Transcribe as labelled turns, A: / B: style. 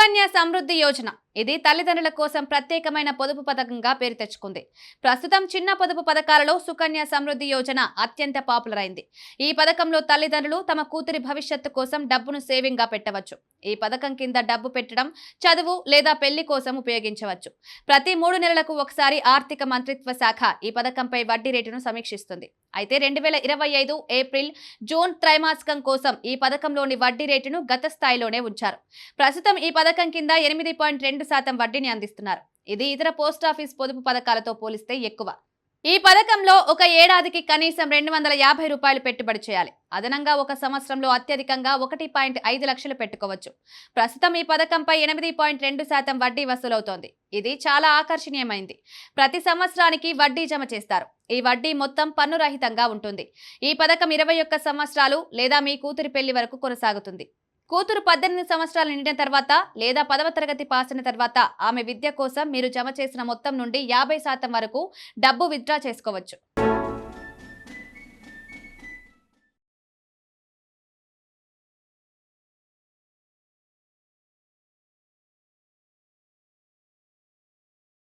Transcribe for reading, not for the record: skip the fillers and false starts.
A: సుకన్య సమృద్ధి యోజన ఇది తల్లిదండ్రుల కోసం ప్రత్యేకమైన పొదుపు పథకంగా పేరు తెచ్చుకుంది. ప్రస్తుతం చిన్న పొదుపు పథకాలలో సుకన్య సమృద్ధి యోజన అత్యంత పాపులర్ అయింది. ఈ పథకంలో తల్లిదండ్రులు తమ కూతురి భవిష్యత్తు కోసం డబ్బును సేవింగ్ గా పెట్టవచ్చు. ఈ పథకం కింద డబ్బు పెట్టడం చదువు లేదా పెళ్లి కోసం ఉపయోగించవచ్చు. ప్రతి 3 నెలలకు ఒకసారి ఆర్థిక మంత్రిత్వ శాఖ ఈ పథకంపై వడ్డీ రేటును సమీక్షిస్తుంది. అయితే 2025 ఏప్రిల్ జూన్ త్రైమాసికం కోసం ఈ పథకంలోని వడ్డీ రేటును గత స్థాయిలోనే ఉంచారు. ప్రస్తుతం ఈ పథకం కింద 8.2% వడ్డీని అందిస్తున్నారు. ఇది ఇతర పోస్టాఫీస్ పొదుపు పథకాలతో పోలిస్తే ఎక్కువ. ఈ పథకంలో ఒక ఏడాదికి కనీసం 250 రూపాయలు పెట్టుబడి చేయాలి. అదనంగా ఒక సంవత్సరంలో అత్యధికంగా 1.5 లక్షలు పెట్టుకోవచ్చు. ప్రస్తుతం ఈ పథకంపై 8.2% వడ్డీ వసూలవుతోంది. ఇది చాలా ఆకర్షణీయమైంది. ప్రతి సంవత్సరానికి వడ్డీ జమ చేస్తారు. ఈ వడ్డీ మొత్తం పన్ను రహితంగా ఉంటుంది. ఈ పథకం 21 సంవత్సరాలు లేదా మీ కూతురి పెళ్లి వరకు కొనసాగుతుంది. కూతురు 18 సంవత్సరాలు నిండిన తర్వాత లేదా 10వ తరగతి పాస్ అయిన తర్వాత ఆమె విద్య కోసం మీరు జమ చేసిన మొత్తం నుండి 50% వరకు డబ్బు విత్డ్రా చేసుకోవచ్చు.